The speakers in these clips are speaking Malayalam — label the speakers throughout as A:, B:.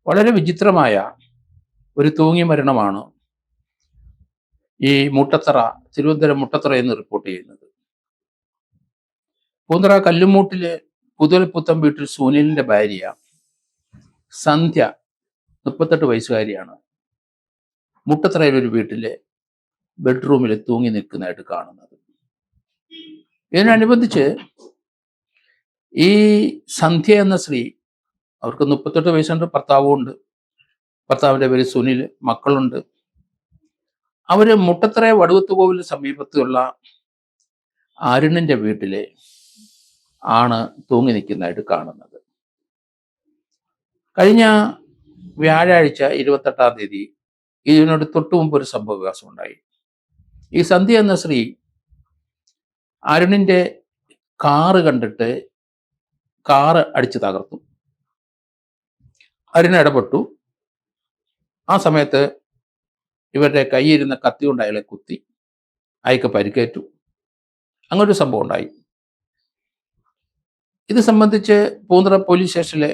A: വളരെ വിചിത്രമായ ഒരു തൂങ്ങി മരണമാണ് ഈ മുട്ടത്തറ, തിരുവനന്തപുരം മുട്ടത്തറ എന്ന് റിപ്പോർട്ട് ചെയ്യുന്നത്. പൂന്തറ കല്ലുമൂട്ടിലെ പുത്തൻ വീട്ടിൽ സുനിലിന്റെ ഭാര്യ സന്ധ്യ, 38 വയസ്സുകാരിയാണ്, മുട്ടത്തറയിലെ ഒരു വീട്ടിലെ ബെഡ്റൂമിൽ തൂങ്ങി നിൽക്കുന്നതായിട്ട് കാണുന്നത്. ഇതിനനുബന്ധിച്ച് ഈ സന്ധ്യ എന്ന സ്ത്രീ, അവർക്ക് 38 വയസ്സുണ്ട്, ഭർത്താവും ഉണ്ട്. ഭർത്താവിന്റെ പേര് സുനിൽ, മക്കളുണ്ട്. അവര് മുട്ടത്തറ വടുവത്തുകോവിലിന് സമീപത്തുള്ള അരുണിന്റെ വീട്ടിലെ ആണ് തൂങ്ങി നിൽക്കുന്നതായിട്ട് കാണുന്നത്. കഴിഞ്ഞ വ്യാഴാഴ്ച 28-ാം തീയതി ഇതിനോട് തൊട്ടു മുമ്പ് ഒരു സംഭവവികാസം ഉണ്ടായി. ഈ സന്ധ്യ എന്ന സ്ത്രീ അരുണിന്റെ കാറ് കണ്ടിട്ട് കാറ് അടിച്ചു തകർത്തു. അരുൺ ഇടപെട്ടു. ആ സമയത്ത് ഇവരുടെ കയ്യിരുന്ന കത്തി കൊണ്ട് അയാളെ കുത്തി, അയാൾക്ക് പരിക്കേറ്റു. അങ്ങനൊരു സംഭവം ഉണ്ടായി. ഇത് സംബന്ധിച്ച് പൂന്തറ പോലീസ് സ്റ്റേഷനിലെ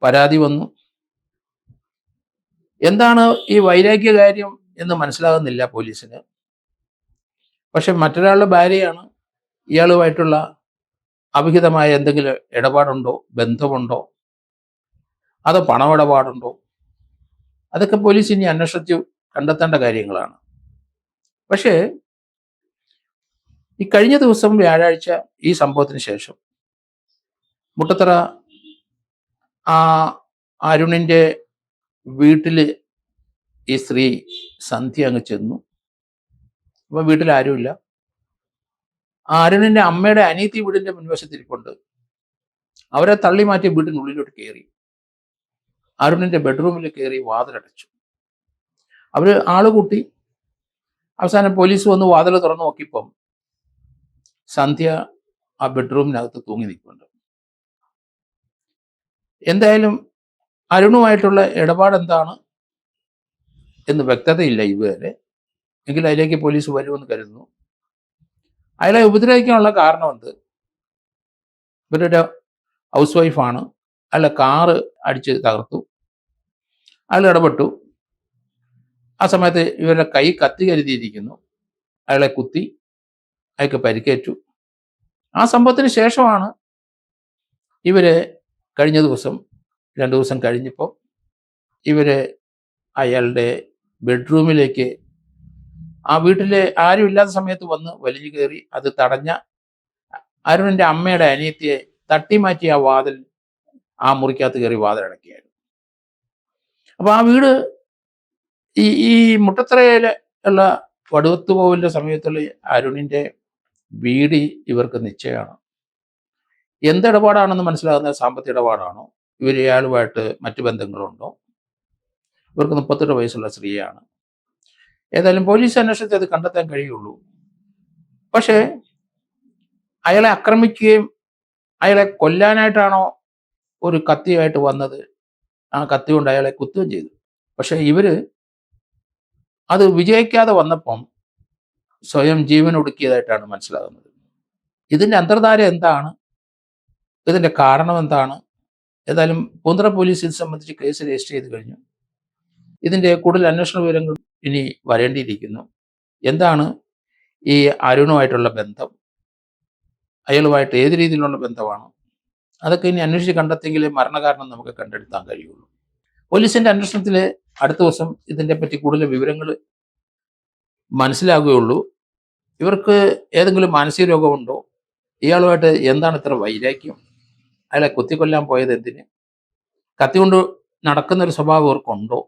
A: പരാതി വന്നു. എന്താണ് ഈ വൈരാഗ്യ കാര്യം എന്ന് മനസ്സിലാകുന്നില്ല പോലീസിന്. പക്ഷെ മറ്റൊരാളുടെ ഭാര്യയാണ്, ഇയാളുമായിട്ടുള്ള അവിഹിതമായ എന്തെങ്കിലും ഇടപാടുണ്ടോ, ബന്ധമുണ്ടോ, അതോ പണമിടപാടുണ്ടോ, അതൊക്കെ പോലീസ് ഇനി അന്വേഷിച്ച് കണ്ടെത്തേണ്ട കാര്യങ്ങളാണ്. പക്ഷേ ഈ കഴിഞ്ഞ ദിവസം വ്യാഴാഴ്ച ഈ സംഭവത്തിന് ശേഷം മുട്ടത്തറ ആ അരുണിന്റെ വീട്ടില് ഈ സ്ത്രീ സന്ധ്യ അങ്ങ് ചെന്നു. അപ്പൊ വീട്ടിൽ ആരുമില്ല. ആ അരുണിന്റെ അമ്മയുടെ അനിയത്തി വീടിന്റെ മുൻവശത്തിരിപ്പുണ്ട്. അവരെ തള്ളി മാറ്റി വീടിനുള്ളിലോട്ട് കയറി അരുണിന്റെ ബെഡ്റൂമിൽ കയറി വാതിലടച്ചു. അവര് ആള് കൂട്ടി. അവസാനം പോലീസ് വന്ന് വാതിൽ തുറന്നു നോക്കിയപ്പം സന്ധ്യ ആ ബെഡ്റൂമിനകത്ത് തൂങ്ങി നിൽക്കുന്നുണ്ട്. എന്തായാലും അരുണുമായിട്ടുള്ള ഇടപാട് എന്താണ് എന്ന് വ്യക്തതയില്ല ഇതുവരെ. എങ്കിലും അതിലേക്ക് പോലീസ് വരുമെന്ന് കരുതുന്നു. അയാളെ ഉപദ്രവിക്കാനുള്ള കാരണം എന്ത്? ഇവരുടെ ഹൗസ് വൈഫാണ്. അയാളെ കാറ് അടിച്ച് തകർത്തു. അയാൾ ഇടപെട്ടു. ആ സമയത്ത് ഇവരുടെ കൈ കത്തി കരുതിയിരിക്കുന്നു. അയാളെ കുത്തി, അയാൾക്ക് പരിക്കേറ്റു. ആ സംഭവത്തിന് ശേഷമാണ് ഇവര് കഴിഞ്ഞ ദിവസം, 2 ദിവസം കഴിഞ്ഞപ്പോൾ ഇവര് അയാളുടെ ബെഡ്റൂമിലേക്ക് ആ വീട്ടിലെ ആരും ഇല്ലാത്ത സമയത്ത് വന്ന് വലിഞ്ഞു കയറി. അത് തടഞ്ഞ അരുണിന്റെ അമ്മയുടെ അനിയത്തിയെ തട്ടിമാറ്റി ആ വാതിൽ, ആ മുറിക്കകത്ത് കയറി വാതിലടക്കിയായിരുന്നു. അപ്പൊ ആ വീട് ഈ മുട്ടത്തറയിലെ ഉള്ള വടുവത്തുകോവിലിന്റെ സമീപത്തുള്ള അരുണിന്റെ വീട് ഇവർക്ക് നിശ്ചയമാണ്. എന്തിടപാടാണെന്ന് മനസ്സിലാകുന്ന സാമ്പത്തിക ഇടപാടാണോ, ഇവർ ഇയാളുമായിട്ട് മറ്റു ബന്ധങ്ങളുണ്ടോ? ഇവർക്ക് 38 വയസ്സുള്ള സ്ത്രീയാണ്. ഏതായാലും പോലീസ് അന്വേഷണത്തിൽ അത് കണ്ടെത്താൻ കഴിയുള്ളൂ. പക്ഷേ അയാളെ ആക്രമിക്കുകയും അയാളെ കൊല്ലാനായിട്ടാണോ ഒരു കത്തിയായിട്ട് വന്നത്, ആ കത്തി കൊണ്ട് അയാളെ കുത്തുകയും ചെയ്തു. പക്ഷെ ഇവര് അത് വിജയിക്കാതെ വന്നപ്പം സ്വയം ജീവൻ ഒടുക്കിയതായിട്ടാണ് മനസ്സിലാകുന്നത്. ഇതിന്റെ അന്തർധാര എന്താണ്, ഇതിന്റെ കാരണം എന്താണ്? ഏതായാലും പൂന്തറ പോലീസ് ഇത് സംബന്ധിച്ച് കേസ് രജിസ്റ്റർ ചെയ്ത് കഴിഞ്ഞു. ഇതിന്റെ കൂടുതൽ അന്വേഷണ വിവരങ്ങൾ ഇനി വരേണ്ടിയിരിക്കുന്നു. എന്താണ് ഈ അരുണുമായിട്ടുള്ള ബന്ധം, അയാളുമായിട്ട് ഏത് രീതിയിലുള്ള ബന്ധമാണ്, അതൊക്കെ ഇനി അന്വേഷിച്ച് കണ്ടെത്തിയെങ്കിലേ മരണകാരണം നമുക്ക് കണ്ടെടുത്താൻ കഴിയുള്ളൂ. പോലീസിന്റെ അന്വേഷണത്തിൽ അടുത്ത ദിവസം ഇതിനെ പറ്റി കൂടുതൽ വിവരങ്ങൾ മനസ്സിലാകുകയുള്ളൂ. ഇവർക്ക് ഏതെങ്കിലും മാനസിക രോഗമുണ്ടോ, ഇയാളുമായിട്ട് എന്താണ് ഇത്ര വൈരാഗ്യം, അയാളെ കുത്തിക്കൊല്ലാൻ പോയത് എന്തിന്, കത്തി കൊണ്ട് നടക്കുന്ന ഒരു സ്വഭാവം ഇവർക്കുണ്ടോ,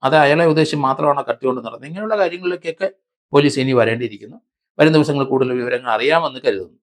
A: അത് അയാളെ ഉദ്ദേശിച്ച് മാത്രമാണ് കത്തി കൊണ്ട് നടന്നത്, ഇങ്ങനെയുള്ള കാര്യങ്ങളിലേക്കൊക്കെ പോലീസ് ഇനി വരേണ്ടിയിരിക്കുന്നു. വരും ദിവസങ്ങളിൽ കൂടുതൽ വിവരങ്ങൾ അറിയാമെന്ന് കരുതുന്നു.